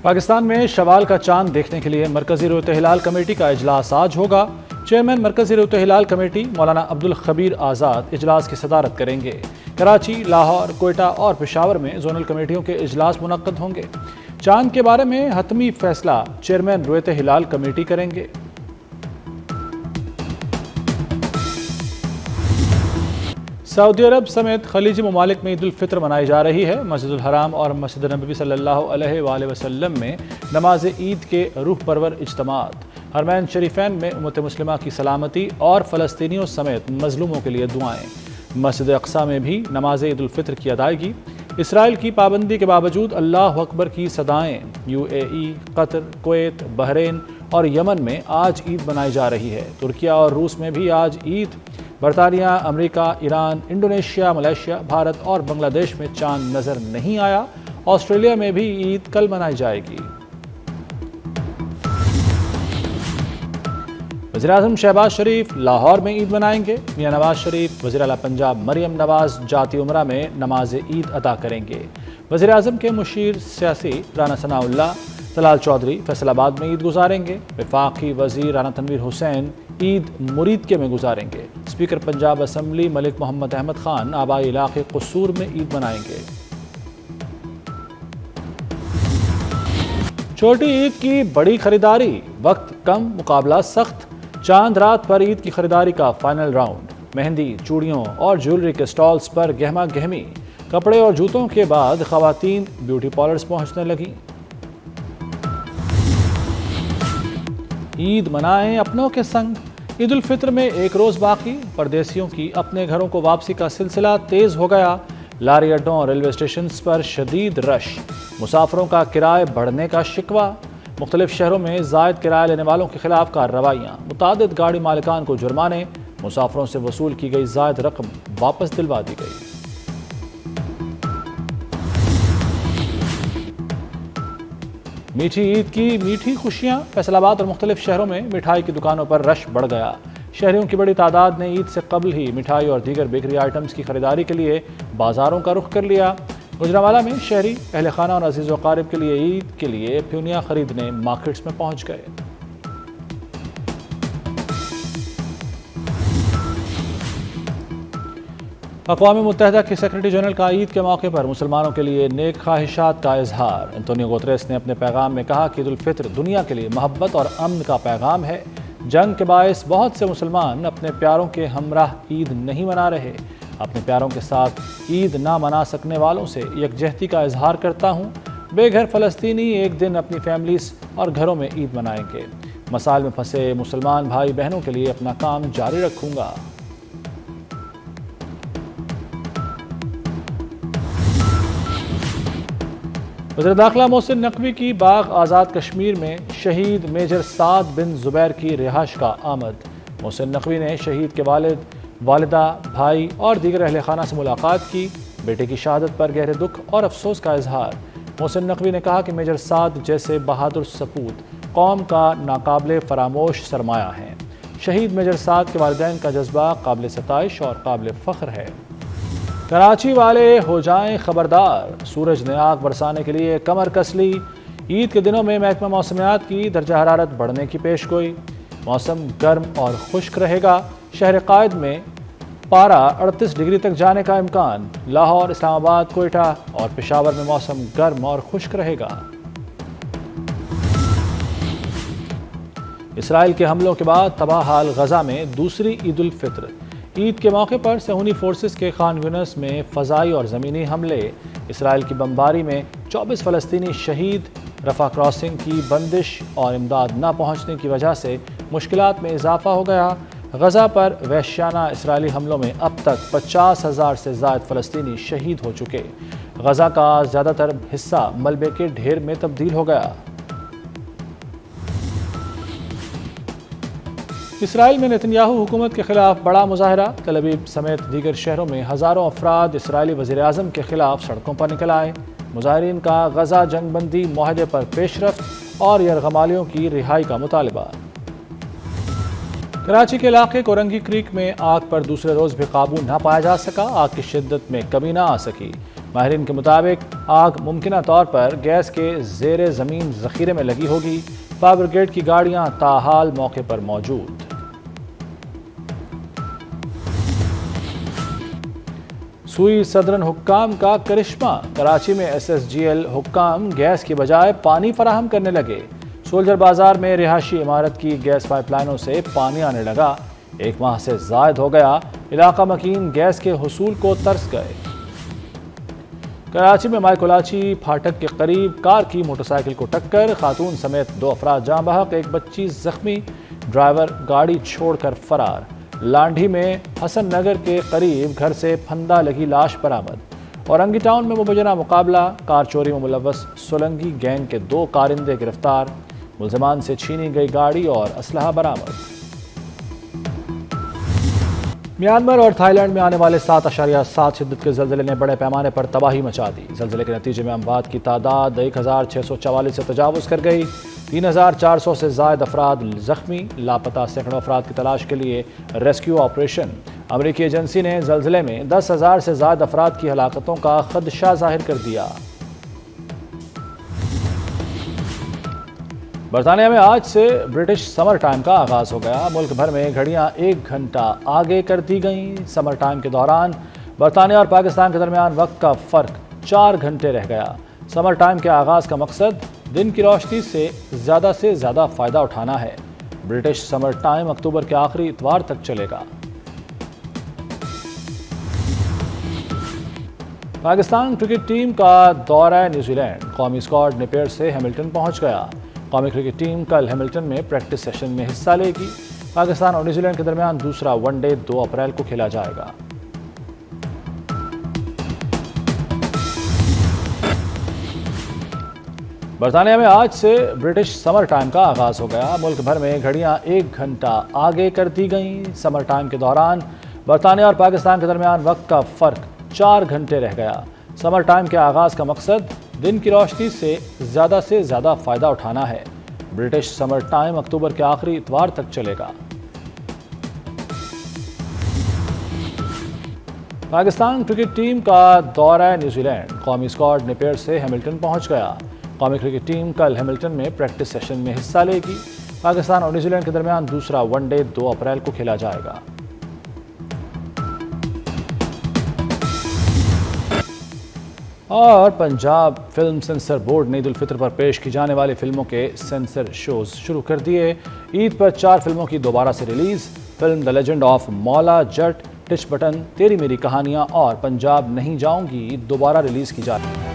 پاکستان میں شوال کا چاند دیکھنے کے لیے مرکزی رویت ہلال کمیٹی کا اجلاس آج ہوگا۔ چیئرمین مرکزی رویت ہلال کمیٹی مولانا عبدالخبیر آزاد اجلاس کی صدارت کریں گے۔ کراچی، لاہور، کوئٹہ اور پشاور میں زونل کمیٹیوں کے اجلاس منعقد ہوں گے۔ چاند کے بارے میں حتمی فیصلہ چیئرمین رویت ہلال کمیٹی کریں گے۔ سعودی عرب سمیت خلیجی ممالک میں عید الفطر منائی جا رہی ہے۔ مسجد الحرام اور مسجد نبوی صلی اللہ علیہ وآلہ وسلم میں نماز عید کے روح پرور اجتماعات، حرمین شریفین میں امت مسلمہ کی سلامتی اور فلسطینیوں سمیت مظلوموں کے لیے دعائیں۔ مسجد اقصی میں بھی نماز عید الفطر کی ادائیگی۔ اسرائیل کی پابندی کے باوجود اللہ اکبر کی صدائیں۔ UAE، قطر، کویت، بحرین اور یمن میں آج عید منائی جا رہی ہے۔ ترکیہ اور روس میں بھی آج عید۔ برطانیہ، امریکہ، ایران، انڈونیشیا، ملیشیا، بھارت اور بنگلہ دیش میں چاند نظر نہیں آیا۔ آسٹریلیا میں بھی عید کل منائی جائے گی۔ وزیراعظم شہباز شریف لاہور میں عید منائیں گے۔ میاں نواز شریف وزیر اعلیٰ پنجاب مریم نواز جاتی عمرہ میں نماز عید ادا کریں گے۔ وزیراعظم کے مشیر سیاسی رانا ثناء اللہ طلال چودھری فیصل آباد میں عید گزاریں گے۔ وفاقی وزیر رانا تنویر حسین عید مرید میں گزاریں گے۔ اسپیکر پنجاب اسمبلی ملک محمد احمد خان آبائی علاقے قصور میں عید منائیں گے۔ چھوٹی عید کی بڑی خریداری، وقت کم، مقابلہ سخت۔ چاند رات پر عید کی خریداری کا فائنل راؤنڈ۔ مہندی، چوڑیوں اور جیولری کے سٹالز پر گہما گہمی۔ کپڑے اور جوتوں کے بعد خواتین بیوٹی پارلرز پہنچنے لگیں۔ عید منائیں اپنوں کے سنگ۔ عید الفطر میں ایک روز باقی، پردیسیوں کی اپنے گھروں کو واپسی کا سلسلہ تیز ہو گیا۔ لاری اڈوں اور ریلوے اسٹیشنز پر شدید رش۔ مسافروں کا کرائے بڑھنے کا شکوہ۔ مختلف شہروں میں زائد کرایہ لینے والوں کے خلاف کارروائیاں۔ متعدد گاڑی مالکان کو جرمانے۔ مسافروں سے وصول کی گئی زائد رقم واپس دلوا دی گئی۔ میٹھی عید کی میٹھی خوشیاں۔ فیصل آباد اور مختلف شہروں میں مٹھائی کی دکانوں پر رش بڑھ گیا۔ شہریوں کی بڑی تعداد نے عید سے قبل ہی مٹھائی اور دیگر بیکری آئٹمز کی خریداری کے لیے بازاروں کا رخ کر لیا۔ گوجرانوالہ میں شہری اہل خانہ اور عزیز و اقارب کے لیے عید کے لیے پھیونیاں خریدنے مارکیٹس میں پہنچ گئے۔ اقوام متحدہ کے سیکرٹری جنرل کا عید کے موقع پر مسلمانوں کے لیے نیک خواہشات کا اظہار۔ انتونیو گوتریس نے اپنے پیغام میں کہا کہ عید الفطر دنیا کے لیے محبت اور امن کا پیغام ہے۔ جنگ کے باعث بہت سے مسلمان اپنے پیاروں کے ہمراہ عید نہیں منا رہے۔ اپنے پیاروں کے ساتھ عید نہ منا سکنے والوں سے یکجہتی کا اظہار کرتا ہوں۔ بے گھر فلسطینی ایک دن اپنی فیملیز اور گھروں میں عید منائیں گے۔ مسائل میں پھنسے مسلمان بھائی بہنوں کے لیے اپنا کام جاری رکھوں گا۔ وزیر داخلہ محسن نقوی کی باغ آزاد کشمیر میں شہید میجر سعد بن زبیر کی رہائش کا آمد۔ محسن نقوی نے شہید کے والد، والدہ، بھائی اور دیگر اہل خانہ سے ملاقات کی۔ بیٹے کی شہادت پر گہرے دکھ اور افسوس کا اظہار۔ محسن نقوی نے کہا کہ میجر سعد جیسے بہادر سپوت قوم کا ناقابل فراموش سرمایہ ہیں۔ شہید میجر سعد کے والدین کا جذبہ قابل ستائش اور قابل فخر ہے۔ کراچی والے ہو جائیں خبردار، سورج نے آگ برسانے کے لیے کمر کس لی۔ عید کے دنوں میں محکمہ موسمیات کی درجہ حرارت بڑھنے کی پیش گوئی۔ موسم گرم اور خشک رہے گا۔ شہر قائد میں پارہ 38 ڈگری تک جانے کا امکان۔ لاہور، اسلام آباد، کوئٹہ اور پشاور میں موسم گرم اور خشک رہے گا۔ اسرائیل کے حملوں کے بعد تباہ حال غزہ میں دوسری عید الفطر۔ عید کے موقع پر صہیونی فورسز کے خان یونس میں فضائی اور زمینی حملے۔ اسرائیل کی بمباری میں 24 فلسطینی شہید۔ رفح کراسنگ کی بندش اور امداد نہ پہنچنے کی وجہ سے مشکلات میں اضافہ ہو گیا۔ غزہ پر وحشیانہ اسرائیلی حملوں میں اب تک 50,000 سے زائد فلسطینی شہید ہو چکے۔ غزہ کا زیادہ تر حصہ ملبے کے ڈھیر میں تبدیل ہو گیا۔ اسرائیل میں نتنیاہو حکومت کے خلاف بڑا مظاہرہ۔ تل ابیب سمیت دیگر شہروں میں ہزاروں افراد اسرائیلی وزیر اعظم کے خلاف سڑکوں پر نکل آئے۔ مظاہرین کا غزہ جنگ بندی معاہدے پر پیش رفت اور یرغمالیوں کی رہائی کا مطالبہ۔ کراچی کے علاقے کورنگی کریک میں آگ پر دوسرے روز بھی قابو نہ پایا جا سکا۔ آگ کی شدت میں کمی نہ آ سکی۔ ماہرین کے مطابق آگ ممکنہ طور پر گیس کے زیر زمین ذخیرے میں لگی ہوگی۔ فائر بریگیڈ کی گاڑیاں تاحال موقع پر موجود۔ سوئی صدرن حکام کا کرشمہ، کراچی میں SSGL حکام گیس کی بجائے پانی فراہم کرنے لگے۔ سولجر بازار میں رہائشی عمارت کی گیس پائپ لائنوں سے پانی آنے لگا۔ 1 ماہ سے زائد ہو گیا، علاقہ مکین گیس کے حصول کو ترس گئے۔ کراچی میں مائی کولاچی پھاٹک کے قریب کار کی موٹر سائیکل کو ٹکر، خاتون سمیت 2 افراد جاں بحق، ایک بچی زخمی، ڈرائیور گاڑی چھوڑ کر فرار۔ لانڈھی میں حسن نگر کے قریب گھر سے پھندا لگی لاش برآمد۔ اورنگی ٹاؤن میں مبینہ مقابلہ، کار چوری میں ملوث سولنگی گینگ کے 2 کارندے گرفتار، ملزمان سے چھینی گئی گاڑی اور اسلحہ برآمد۔ میانمار اور تھائی لینڈ میں آنے والے 7.7 شدت کے زلزلے نے بڑے پیمانے پر تباہی مچا دی۔ زلزلے کے نتیجے میں اموات کی تعداد 1644 سے تجاوز کر گئی، 3400 سے زائد افراد زخمی، لاپتہ سینکڑوں افراد کی تلاش کے لیے ریسکیو آپریشن۔ امریکی ایجنسی نے زلزلے میں 10,000 سے زائد افراد کی ہلاکتوں کا خدشہ ظاہر کر دیا۔ برطانیہ میں آج سے برٹش سمر ٹائم کا آغاز ہو گیا۔ ملک بھر میں گھڑیاں 1 گھنٹہ آگے کر دی گئیں۔ سمر ٹائم کے دوران برطانیہ اور پاکستان کے درمیان وقت کا فرق 4 گھنٹے رہ گیا۔ سمر ٹائم کے آغاز کا مقصد دن کی روشنی سے زیادہ فائدہ اٹھانا ہے۔ برٹش سمر ٹائم اکتوبر کے آخری اتوار تک چلے گا۔ پاکستان کرکٹ ٹیم کا دورہ نیوزی لینڈ، قومی اسکواڈ نیپیر سے ہیملٹن پہنچ گیا۔ قومی کرکٹ ٹیم کل ہیملٹن میں پریکٹس سیشن میں حصہ لے گی۔ پاکستان اور نیوزی لینڈ کے درمیان دوسرا ون ڈے 2 اپریل کو کھیلا جائے گا۔ برطانیہ میں آج سے برٹش سمر ٹائم کا آغاز ہو گیا۔ ملک بھر میں گھڑیاں 1 گھنٹہ آگے کر دی گئیں۔ سمر ٹائم کے دوران برطانیہ اور پاکستان کے درمیان وقت کا فرق 4 گھنٹے رہ گیا۔ سمر ٹائم کے آغاز کا مقصد دن کی روشنی سے زیادہ فائدہ اٹھانا ہے۔ برٹش سمر ٹائم اکتوبر کے آخری اتوار تک چلے گا۔ پاکستان کرکٹ ٹیم کا دورہ نیوزی لینڈ، قومی اسکواڈ نیپیر سے ہیملٹن پہنچ گیا۔ قومی کرکٹ ٹیم کل ہیملٹن میں پریکٹس سیشن میں حصہ لے گی۔ پاکستان اور نیوزی لینڈ کے درمیان دوسرا ون ڈے 2 اپریل کو کھیلا جائے گا۔ اور پنجاب فلم سینسر بورڈ نے عید الفطر پر پیش کی جانے والی فلموں کے سینسر شوز شروع کر دیے۔ عید پر 4 فلموں کی دوبارہ سے release. Film the legend of مولا جٹ، ٹچ بٹن، تیری میری کہانیاں اور پنجاب نہیں جاؤں گی دوبارہ ریلیز کی جا رہی ہے۔